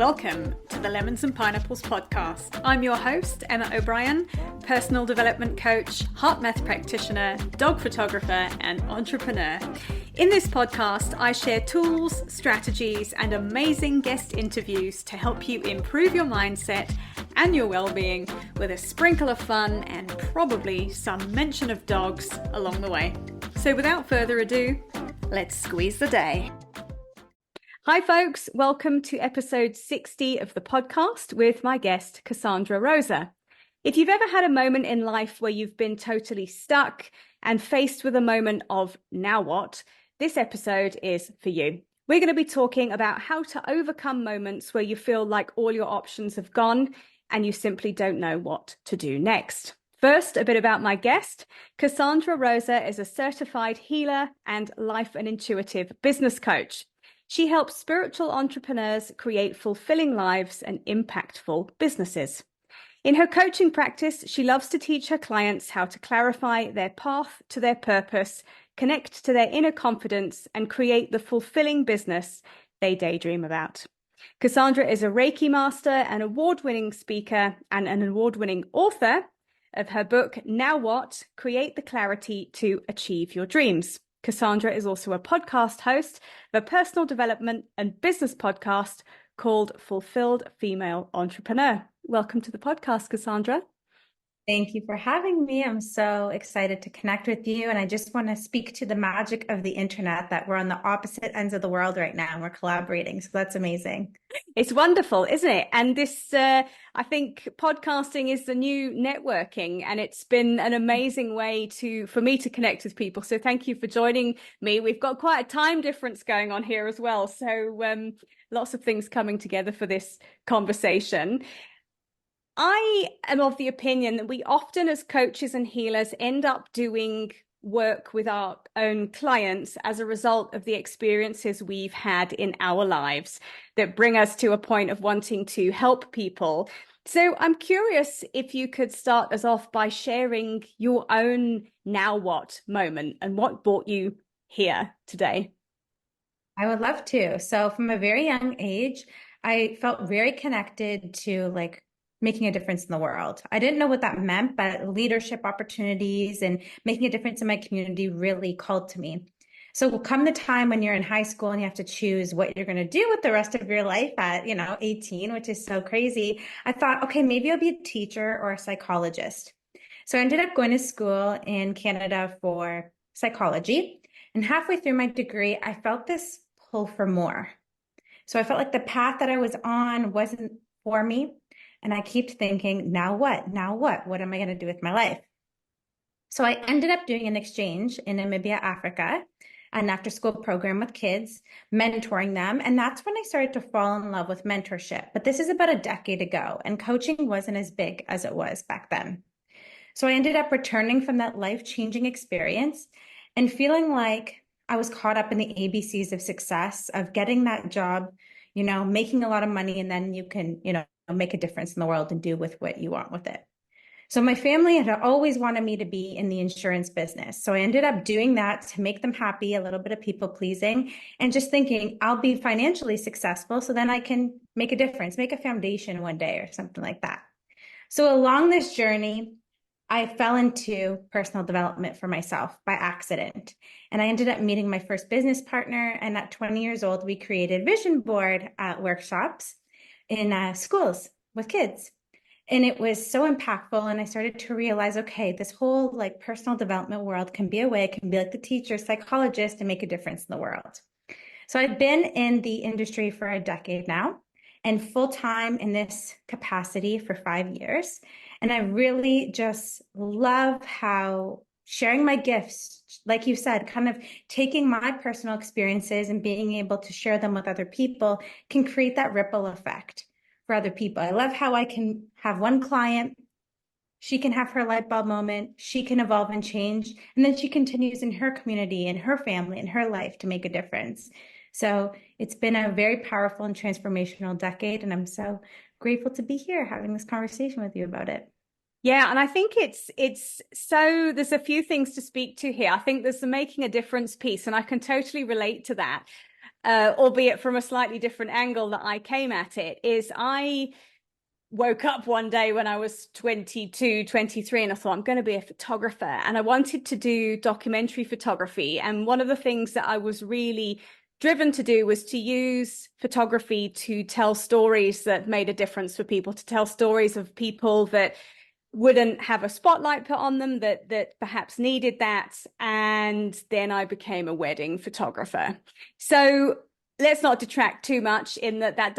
Welcome to the Lemons and Pineapples podcast. I'm your host, Emma O'Brien, personal development coach, heart math practitioner, dog photographer, and entrepreneur. In this podcast, I share tools, strategies, and amazing guest interviews to help you improve your mindset and your well-being with a sprinkle of fun and probably some mention of dogs along the way. So without further ado, let's squeeze the day. Hi folks, welcome to episode 60 of the podcast with my guest, Cassandra Rosa. If you've ever had a moment in life where you've been totally stuck and faced with a moment of now what, this episode is for you. We're going to be talking about how to overcome moments where you feel like all your options have gone and you simply don't know what to do next. First, a bit about my guest. Cassandra Rosa is a certified healer and life and intuitive business coach. She helps spiritual entrepreneurs create fulfilling lives and impactful businesses. In her coaching practice, she loves to teach her clients how to clarify their path to their purpose, connect to their inner confidence, and create the fulfilling business they daydream about. Cassandra is a Reiki master, an award-winning speaker, and an award-winning author of her book, Now What? Create the Clarity to Achieve Your Dreams. Cassandra is also a podcast host of a personal development and business podcast called Fulfilled Female Entrepreneur. Welcome to the podcast, Cassandra. Thank you for having me. I'm so excited to connect with you. And I just want to speak to the magic of the internet, that we're on the opposite ends of the world right now and we're collaborating. So that's amazing. It's wonderful, isn't it? And this, I think podcasting is the new networking, and it's been an amazing way for me to connect with people. So thank you for joining me. We've got quite a time difference going on here as well. So lots of things coming together for this conversation. I am of the opinion that we often, as coaches and healers, end up doing work with our own clients as a result of the experiences we've had in our lives that bring us to a point of wanting to help people. So I'm curious if you could start us off by sharing your own now what moment and what brought you here today. I would love to. So from a very young age, I felt very connected to making a difference in the world. I didn't know what that meant, but leadership opportunities and making a difference in my community really called to me. So come the time when you're in high school and you have to choose what you're going to do with the rest of your life at, 18, which is so crazy, I thought, okay, maybe I'll be a teacher or a psychologist. So I ended up going to school in Canada for psychology. And halfway through my degree, I felt this pull for more. So I felt like the path that I was on wasn't for me. And I kept thinking, now what? Now what? What am I going to do with my life? So I ended up doing an exchange in Namibia, Africa, an after-school program with kids, mentoring them. And that's when I started to fall in love with mentorship. But this is about a decade ago, and coaching wasn't as big as it was back then. So I ended up returning from that life-changing experience and feeling like I was caught up in the ABCs of success, of getting that job, making a lot of money, and then you can, make a difference in the world and do with what you want with it. So my family had always wanted me to be in the insurance business. So I ended up doing that to make them happy, a little bit of people pleasing, and just thinking I'll be financially successful so then I can make a difference, make a foundation one day or something like that. So along this journey, I fell into personal development for myself by accident. And I ended up meeting my first business partner. And at 20 years old, we created vision board workshops in schools with kids. And it was so impactful. And I started to realize, okay, this whole personal development world can be a way, it can be like the teacher, psychologist, and make a difference in the world. So I've been in the industry for a decade now and full-time in this capacity for 5 years. And I really just love how sharing my gifts, like you said, kind of taking my personal experiences and being able to share them with other people can create that ripple effect for other people. I love how I can have one client, she can have her light bulb moment, she can evolve and change, and then she continues in her community, in her family, in her life to make a difference. So it's been a very powerful and transformational decade, and I'm so grateful to be here having this conversation with you about it. Yeah, and I think it's so there's a few things to speak to here. I think there's the making a difference piece, and I can totally relate to that. albeit from a slightly different angle that I came at it, is I woke up one day when I was 22, 23, and I thought, I'm going to be a photographer. And I wanted to do documentary photography. And one of the things that I was really driven to do was to use photography to tell stories that made a difference for people, to tell stories of people that wouldn't have a spotlight put on them, that perhaps needed that. And then I became a wedding photographer. So let's not detract too much in that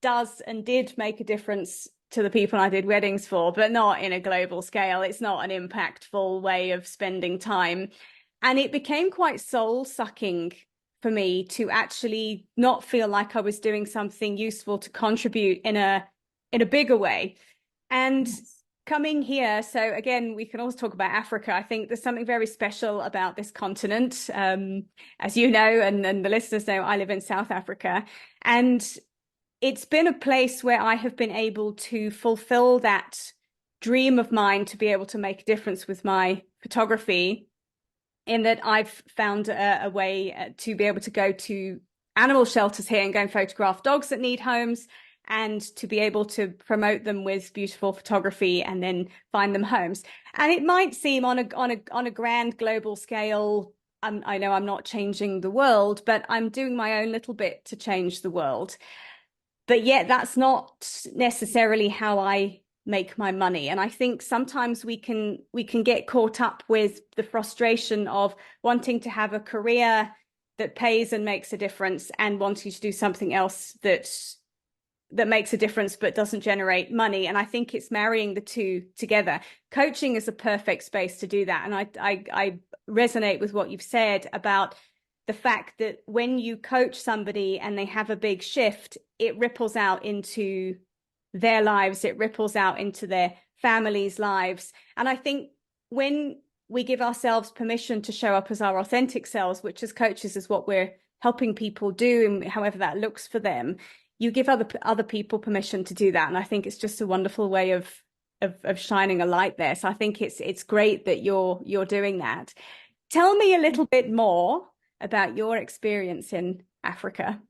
does and did make a difference to the people I did weddings for, but not in a global scale. It's not an impactful way of spending time. And it became quite soul-sucking for me to actually not feel like I was doing something useful to contribute in a bigger way. And coming here, so again, we can also talk about Africa. I think there's something very special about this continent. As you know, and the listeners know, I live in South Africa. And it's been a place where I have been able to fulfill that dream of mine to be able to make a difference with my photography, in that I've found a way to be able to go to animal shelters here and go and photograph dogs that need homes, and to be able to promote them with beautiful photography and then find them homes. And it might seem on a grand global scale, I know I'm not changing the world, but I'm doing my own little bit to change the world. But yet that's not necessarily how I make my money. And I think sometimes we can get caught up with the frustration of wanting to have a career that pays and makes a difference, and wanting to do something else that makes a difference but doesn't generate money. And I think it's marrying the two together. Coaching is a perfect space to do that. And I resonate with what you've said about the fact that when you coach somebody and they have a big shift, it ripples out into their lives, it ripples out into their families' lives. And I think when we give ourselves permission to show up as our authentic selves, which as coaches is what we're helping people do, and however that looks for them, you give other people permission to do that. And I think it's just a wonderful way of shining a light there. So I think it's great that you're doing that. Tell me a little bit more about your experience in Africa.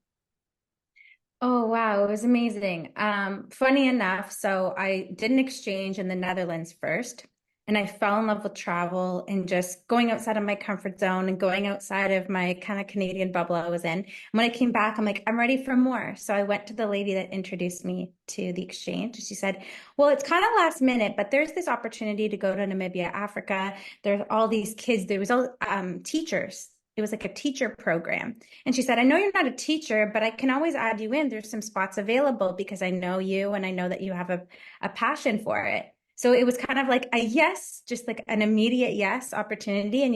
Oh, wow. It was amazing. Funny enough, so I did an exchange in the Netherlands first, and I fell in love with travel and just going outside of my comfort zone and going outside of my kind of Canadian bubble I was in. And when I came back, I'm like, I'm ready for more. So I went to the lady that introduced me to the exchange. She said, well, it's kind of last minute, but there's this opportunity to go to Namibia, Africa. There's all these kids. There was all teachers. It was like a teacher program. And she said, I know you're not a teacher, but I can always add you in. There's some spots available because I know you and I know that you have a passion for it. So it was kind of like a yes, just like an immediate yes opportunity. And,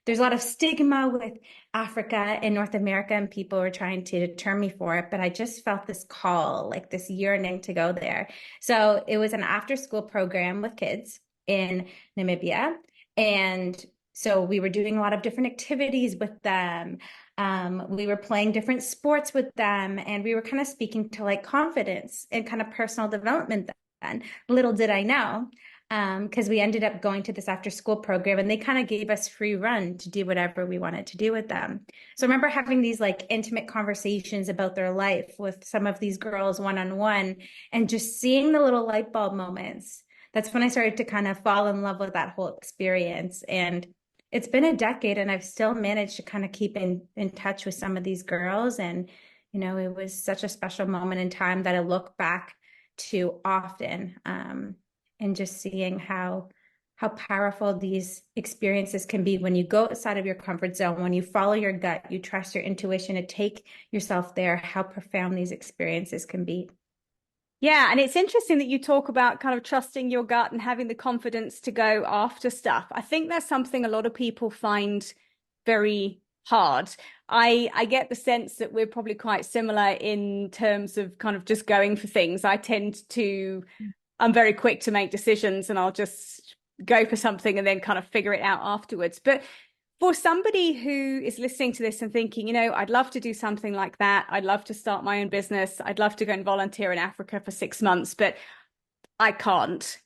there's a lot of stigma with Africa and North America, and people were trying to turn me for it. But I just felt this call, like this yearning to go there. So it was an after school program with kids in Namibia. And so we were doing a lot of different activities with them. We were playing different sports with them, and we were kind of speaking to like confidence and kind of personal development then. Little did I know, because we ended up going to this after school program, and they kind of gave us free run to do whatever we wanted to do with them. So I remember having these like intimate conversations about their life with some of these girls one-on-one, and just seeing the little light bulb moments. That's when I started to kind of fall in love with that whole experience. And it's been a decade, and I've still managed to kind of keep in touch with some of these girls. And, it was such a special moment in time that I look back to often, and just seeing how powerful these experiences can be when you go outside of your comfort zone, when you follow your gut, you trust your intuition to take yourself there, how profound these experiences can be. Yeah, and it's interesting that you talk about kind of trusting your gut and having the confidence to go after stuff. I think that's something a lot of people find very hard. I get the sense that we're probably quite similar in terms of kind of just going for things. I'm very quick to make decisions, and I'll just go for something and then kind of figure it out afterwards. But for somebody who is listening to this and thinking, I'd love to do something like that. I'd love to start my own business. I'd love to go and volunteer in Africa for 6 months, but I can't.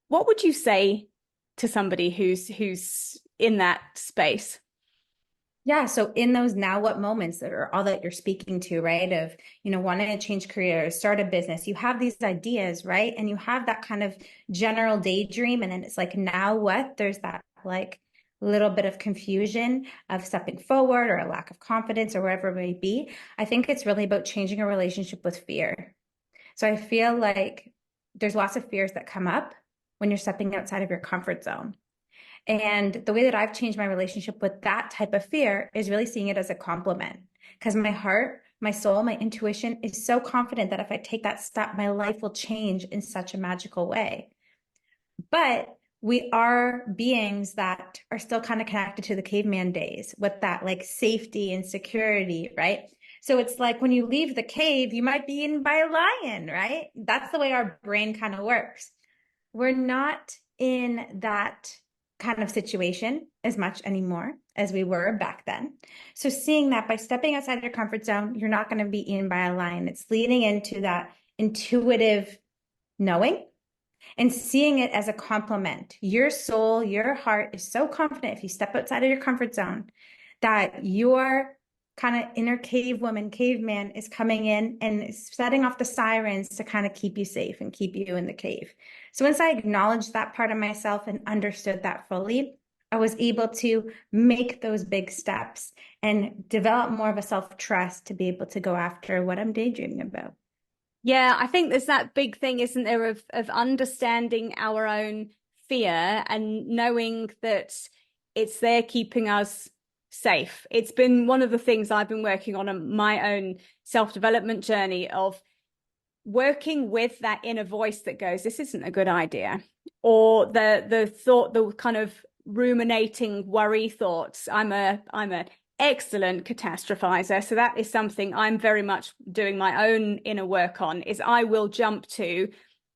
What would you say to somebody who's in that space? Yeah. So in those now what moments that are all that you're speaking to, right? Of, wanting to change careers, start a business, you have these ideas, right? And you have that kind of general daydream. And then it's like, now what? There's that like little bit of confusion of stepping forward or a lack of confidence or wherever it may be. I think it's really about changing a relationship with fear. So I feel like there's lots of fears that come up when you're stepping outside of your comfort zone. And the way that I've changed my relationship with that type of fear is really seeing it as a compliment. Because my heart, my soul, my intuition is so confident that if I take that step, my life will change in such a magical way. But we are beings that are still kind of connected to the caveman days with that like safety and security, right? So it's like when you leave the cave, you might be eaten by a lion, right? That's the way our brain kind of works. We're not in that kind of situation as much anymore as we were back then. So seeing that by stepping outside of your comfort zone, you're not going to be eaten by a lion. It's leading into that intuitive knowing and seeing it as a compliment. Your soul, your heart is so confident if you step outside of your comfort zone that your kind of inner cave woman, caveman is coming in and setting off the sirens to kind of keep you safe and keep you in the cave. So once I acknowledged that part of myself and understood that fully, I was able to make those big steps and develop more of a self-trust to be able to go after what I'm daydreaming about. Yeah, I think there's that big thing, isn't there, of understanding our own fear and knowing that it's there keeping us safe. It's been one of the things I've been working on my own self-development journey of working with that inner voice that goes, this isn't a good idea. Or the thought, the kind of ruminating worry thoughts. I'm an excellent catastrophizer. So that is something I'm very much doing my own inner work on, is I will jump to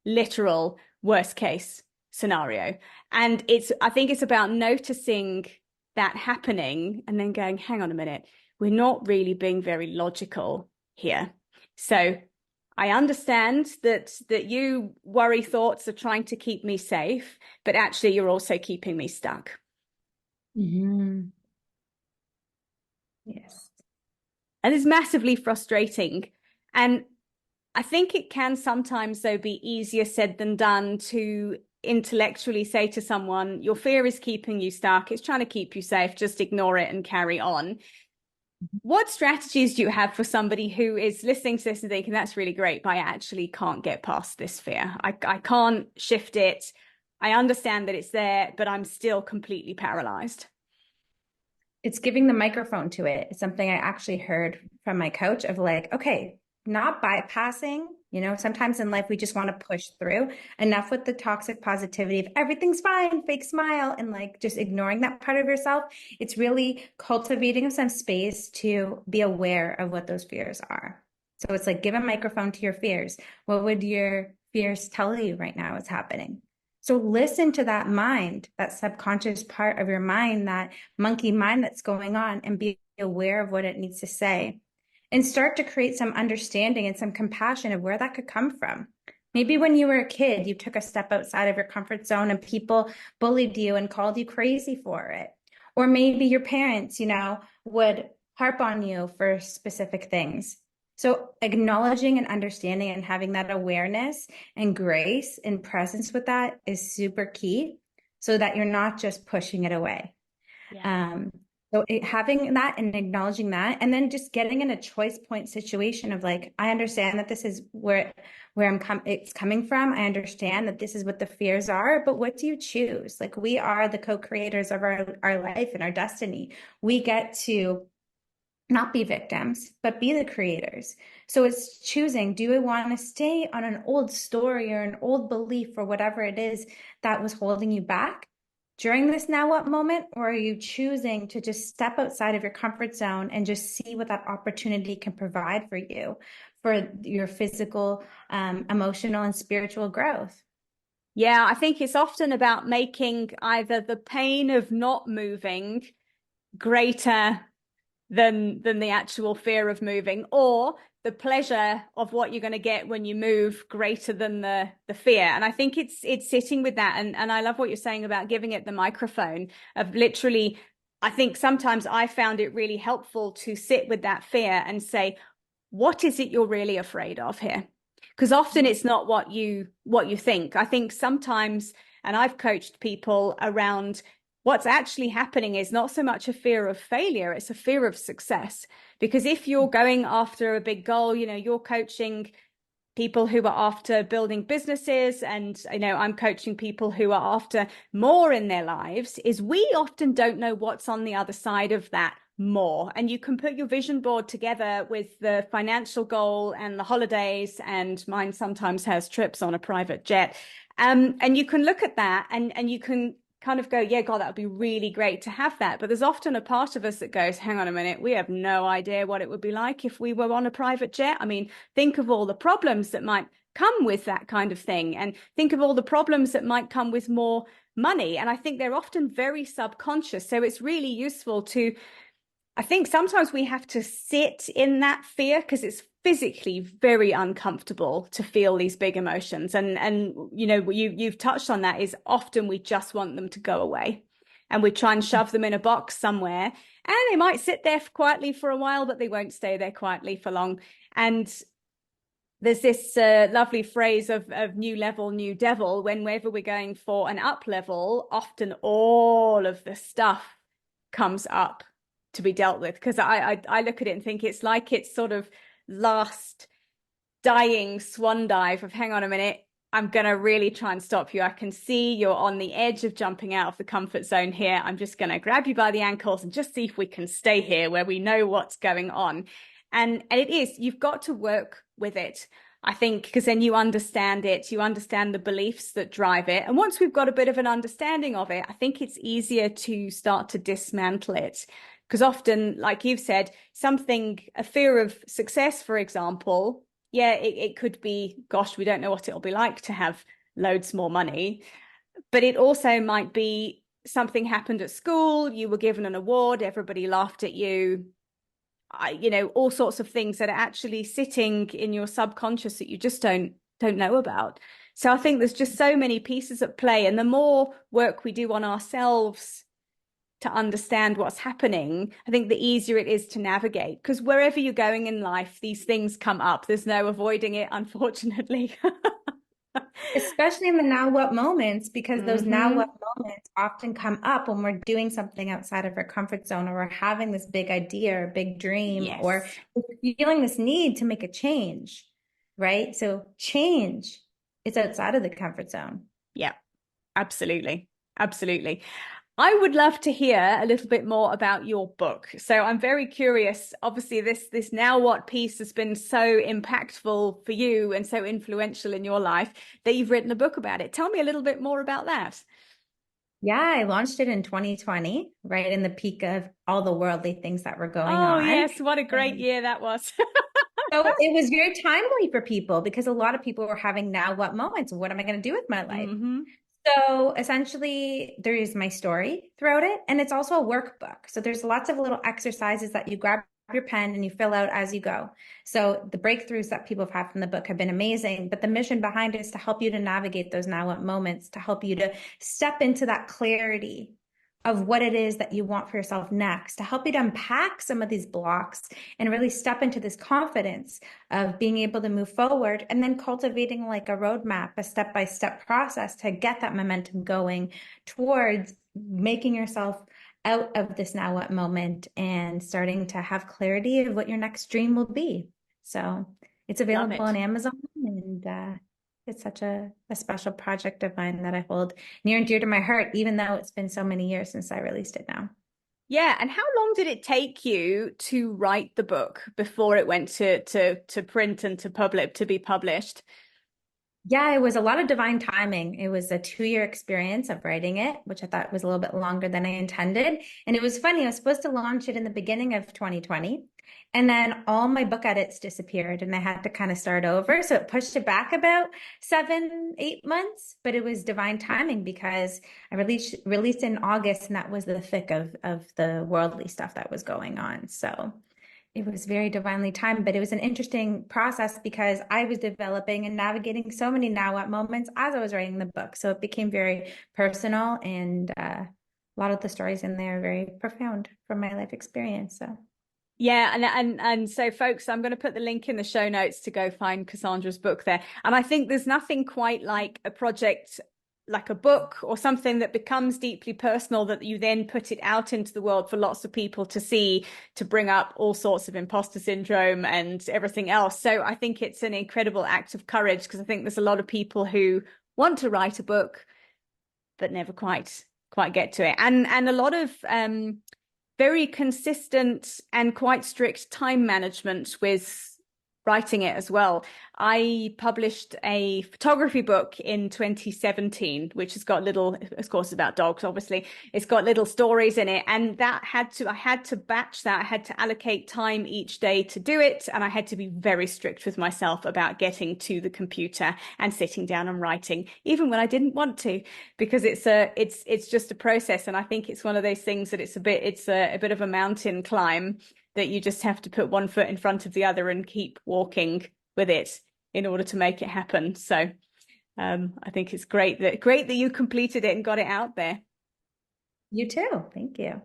literal worst case scenario. And I think it's about noticing that happening and then going, hang on a minute, we're not really being very logical here. So I understand that you worry thoughts are trying to keep me safe, but actually you're also keeping me stuck. Mm-hmm. Yes. And it's massively frustrating. And I think it can sometimes, though, be easier said than done to intellectually say to someone, your fear is keeping you stuck. It's trying to keep you safe. Just ignore it and carry on. What strategies do you have for somebody who is listening to this and thinking, that's really great, but I actually can't get past this fear. I can't shift it. I understand that it's there, but I'm still completely paralyzed. It's giving the microphone to it. It's something I actually heard from my coach of like, okay, not bypassing, sometimes in life we just want to push through. Enough with the toxic positivity of everything's fine, fake smile, and like just ignoring that part of yourself. It's really cultivating some space to be aware of what those fears are. So it's like give a microphone to your fears. What would your fears tell you right now is happening? So listen to that mind, that subconscious part of your mind, that monkey mind that's going on, and be aware of what it needs to say. And start to create some understanding and some compassion of where that could come from. Maybe when you were a kid, you took a step outside of your comfort zone and people bullied you and called you crazy for it. Or maybe your parents, would harp on you for specific things. So acknowledging and understanding and having that awareness and grace and presence with that is super key so that you're not just pushing it away. Yeah. So having that and acknowledging that, and then just getting in a choice point situation of like, I understand that this is where it's coming from. I understand that this is what the fears are, but what do you choose? Like we are the co-creators of our life and our destiny. We get to not be victims, but be the creators. So it's choosing, do I want to stay on an old story or an old belief or whatever it is that was holding you back during this now what moment? Or are you choosing to just step outside of your comfort zone and just see what that opportunity can provide for you, for your physical, emotional, and spiritual growth? Yeah, I think it's often about making either the pain of not moving greater than the actual fear of moving, or the pleasure of what you're going to get when you move greater than the fear. And I think it's sitting with that. And I love what you're saying about giving it the microphone of literally I think sometimes I found it really helpful to sit with that fear and say, what is it you're really afraid of here? Because often it's not what you think. I think sometimes, and I've coached people around, what's actually happening is not so much a fear of failure, it's a fear of success. Because if you're going after a big goal, you're coaching people who are after building businesses, and I'm coaching people who are after more in their lives, is we often don't know what's on the other side of that more. And you can put your vision board together with the financial goal and the holidays, and mine sometimes has trips on a private jet, and you can look at that and you can kind of go, yeah, God, that would be really great to have that. But there's often a part of us that goes, hang on a minute, we have no idea what it would be like if we were on a private jet. I mean, think of all the problems that might come with that kind of thing, and think of all the problems that might come with more money. And I think they're often very subconscious. So it's really useful to, I think sometimes we have to sit in that fear because it's physically very uncomfortable to feel these big emotions. And you've touched on that, is often we just want them to go away, and we try and shove them in a box somewhere, and they might sit there quietly for a while, but they won't stay there quietly for long. And there's this lovely phrase of new level, new devil. Whenever we're going for an up level, often all of the stuff comes up to be dealt with. Because I look at it and think it's like it's sort of last dying swan dive of, hang on a minute, I'm going to really try and stop you. I can see you're on the edge of jumping out of the comfort zone here. I'm just going to grab you by the ankles and just see if we can stay here where we know what's going on. And it is, you've got to work with it, I think, because then you understand it, you understand the beliefs that drive it. And once we've got a bit of an understanding of it, I think it's easier to start to dismantle it. Because often, like you've said, a fear of success, for example, yeah, it could be, gosh, we don't know what it'll be like to have loads more money. But it also might be something happened at school, you were given an award, everybody laughed at you, all sorts of things that are actually sitting in your subconscious that you just don't know about. So I think there's just so many pieces at play, and the more work we do on ourselves to understand what's happening, I think the easier it is to navigate, because wherever you're going in life, these things come up. There's no avoiding it, unfortunately. Especially in the now what moments, because those now what moments often come up when we're doing something outside of our comfort zone, or we're having this big idea or big dream, Yes. or feeling this need to make a change, right? So change is outside of the comfort zone. Yeah, absolutely. Absolutely. I would love to hear a little bit more about your book. So I'm very curious. Obviously, this now what piece has been so impactful for you and so influential in your life that you've written a book about it. Tell me a little bit more about that. Yeah, I launched it in 2020, right in the peak of all the worldly things that were going Oh, on. yes. What a great year that was. So it was very timely for people, because a lot of people were having now what moments. What am I going to do with my life? So essentially, there is my story throughout it, and it's also a workbook. So there's lots of little exercises that you grab your pen and you fill out as you go. So the breakthroughs that people have had from the book have been amazing, but the mission behind it is to help you to navigate those now what moments, to help you to step into that clarity of what it is that you want for yourself next, to help you to unpack some of these blocks and really step into this confidence of being able to move forward, and then cultivating like a roadmap, a step-by-step process to get that momentum going towards making yourself out of this now what moment and starting to have clarity of what your next dream will be. So it's available on Amazon, and it's such a special project of mine that I hold near and dear to my heart, even though it's been so many years since I released it now. Yeah. And how long did it take you to write the book before it went to print and to be published? Yeah, it was a lot of divine timing. It was a 2-year experience of writing it, which I thought was a little bit longer than I intended. And it was funny, I was supposed to launch it in the beginning of 2020, and then all my book edits disappeared and I had to kind of start over. So it pushed it back about 7, 8 months, but it was divine timing because I released in August, and that was the thick of the worldly stuff that was going on. So it was very divinely timed, but it was an interesting process because I was developing and navigating so many now what moments as I was writing the book. So it became very personal and a lot of the stories in there are very profound from my life experience. So Yeah, and so folks, I'm going to put the link in the show notes to go find Cassandra's book there. And I think there's nothing quite like a project, like a book or something that becomes deeply personal, that you then put it out into the world for lots of people to see, to bring up all sorts of imposter syndrome and everything else. So I think it's an incredible act of courage, because I think there's a lot of people who want to write a book but never quite get to it. And a lot of very consistent and quite strict time management with writing it as well. I published a photography book in 2017, which has got little, of course, about dogs, obviously. It's got little stories in it. And I had to batch that. I had to allocate time each day to do it. And I had to be very strict with myself about getting to the computer and sitting down and writing, even when I didn't want to, because it's just a process. And I think it's one of those things that it's a bit of a mountain climb, that you just have to put one foot in front of the other and keep walking with it in order to make it happen. So I think it's great that you completed it and got it out there. you too. Thank you.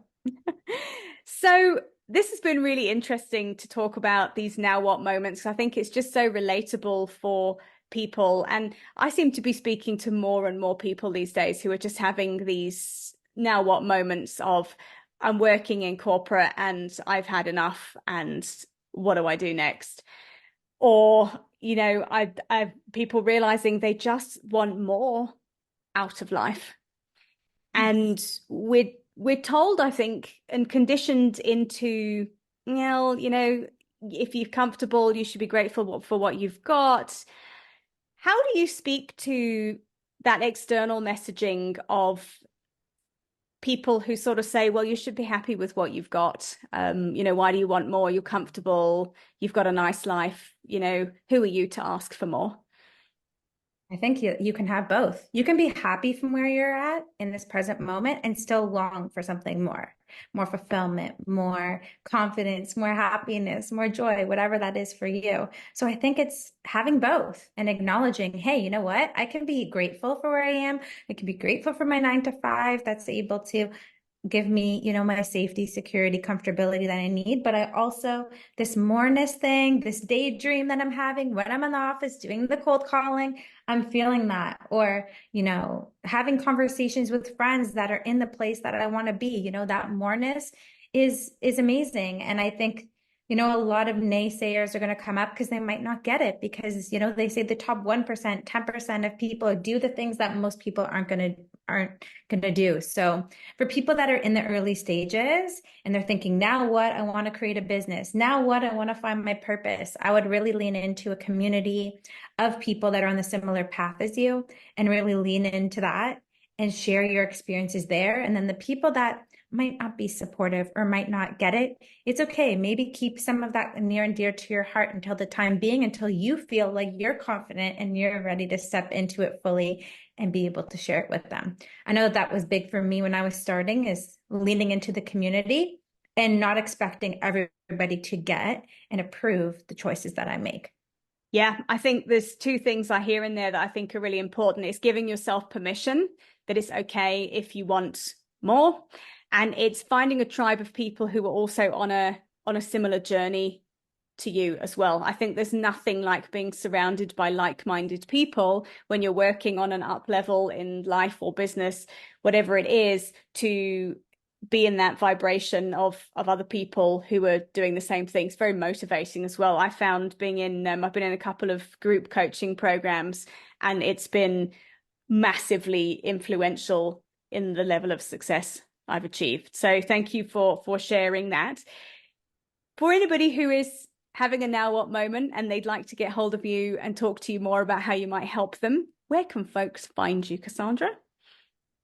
So this has been really interesting to talk about these now what moments. I think it's just so relatable for people. And I seem to be speaking to more and more people these days who are just having these now what moments of, I'm working in corporate and I've had enough, and what do I do next? Or, I've people realizing they just want more out of life. And we're told, I think, and conditioned into, well, if you're comfortable, you should be grateful for what you've got. How do you speak to that external messaging of people who sort of say, well, you should be happy with what you've got? Why do you want more? You're comfortable. You've got a nice life. Who are you to ask for more? I think you can have both. You can be happy from where you're at in this present moment and still long for something more fulfillment, more confidence, more happiness, more joy, whatever that is for you. So I think it's having both and acknowledging, hey, you know what? I can be grateful for where I am. I can be grateful for my 9 to 5 that's able to give me, my safety, security, comfortability that I need. But I also, this moreness thing, this daydream that I'm having when I'm in the office doing the cold calling, I'm feeling that. Or, having conversations with friends that are in the place that I want to be, that moreness is amazing. And I think, a lot of naysayers are going to come up because they might not get it, because, they say the top 1%, 10% of people do the things that most people aren't going to do. So for people that are in the early stages and they're thinking, now what? I want to create a business. Now what? I want to find my purpose. I would really lean into a community of people that are on the similar path as you, and really lean into that and share your experiences there. And then the people that might not be supportive or might not get it, it's okay. Maybe keep some of that near and dear to your heart until the time being, until you feel like you're confident and you're ready to step into it fully and be able to share it with them. I know that was big for me when I was starting, is leaning into the community and not expecting everybody to get and approve the choices that I make. Yeah, I think there's two things I hear in there that I think are really important. It's giving yourself permission that it's okay if you want more. And it's finding a tribe of people who are also on a similar journey to you as well. I think there's nothing like being surrounded by like-minded people when you're working on an up level in life or business, whatever it is, to be in that vibration of other people who are doing the same things. Very motivating as well. I found being in, I've been in a couple of group coaching programs, and it's been massively influential in the level of success I've achieved. So thank you for sharing that. For anybody who is having a now what moment and they'd like to get hold of you and talk to you more about how you might help them, where can folks find you, Cassandra?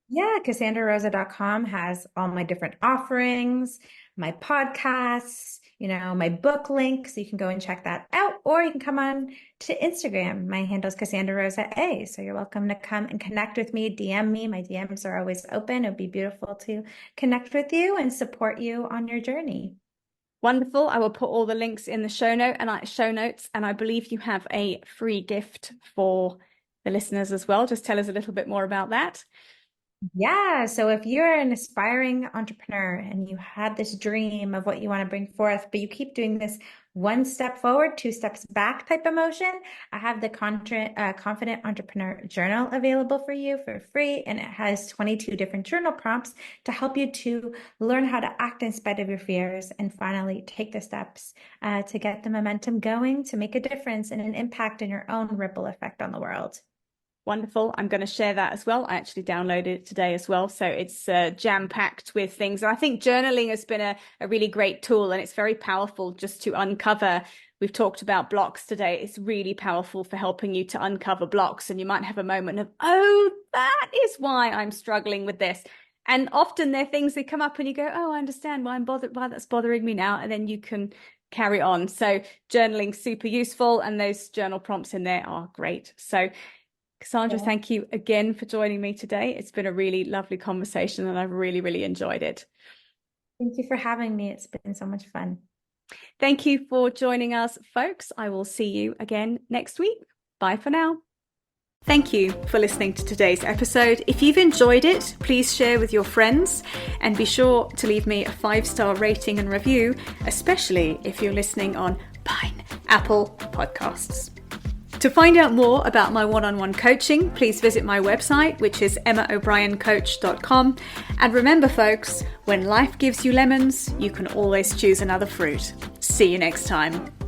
Yeah, CassandraRosa.com has all my different offerings, my podcasts, my book link. So you can go and check that out, or you can come on to Instagram. My handle is Cassandra Rosa A. So you're welcome to come and connect with me, DM me. My DMs are always open. It'd be beautiful to connect with you and support you on your journey. Wonderful. I will put all the links in the show notes, and I believe you have a free gift for the listeners as well. Just tell us a little bit more about that. Yeah. So if you're an aspiring entrepreneur and you had this dream of what you want to bring forth, but you keep doing this one step forward, two steps back type of motion, I have the Confident Entrepreneur Journal available for you for free. And it has 22 different journal prompts to help you to learn how to act in spite of your fears and finally take the steps to get the momentum going to make a difference and an impact in your own ripple effect on the world. Wonderful. I'm going to share that as well. I actually downloaded it today as well. So it's jam-packed with things. And I think journaling has been a really great tool, and it's very powerful just to uncover. We've talked about blocks today. It's really powerful for helping you to uncover blocks. And you might have a moment of, oh, that is why I'm struggling with this. And often there are things that come up and you go, oh, I understand why that's bothering me now. And then you can carry on. So journaling, super useful. And those journal prompts in there are great. So Cassandra, Yeah. thank you again for joining me today. It's been a really lovely conversation and I've really, really enjoyed it. Thank you for having me. It's been so much fun. Thank you for joining us, folks. I will see you again next week. Bye for now. Thank you for listening to today's episode. If you've enjoyed it, please share with your friends and be sure to leave me a 5-star rating and review, especially if you're listening on Apple Podcasts. To find out more about my one-on-one coaching, please visit my website, which is emmaobriencoach.com. And remember, folks, when life gives you lemons, you can always choose another fruit. See you next time.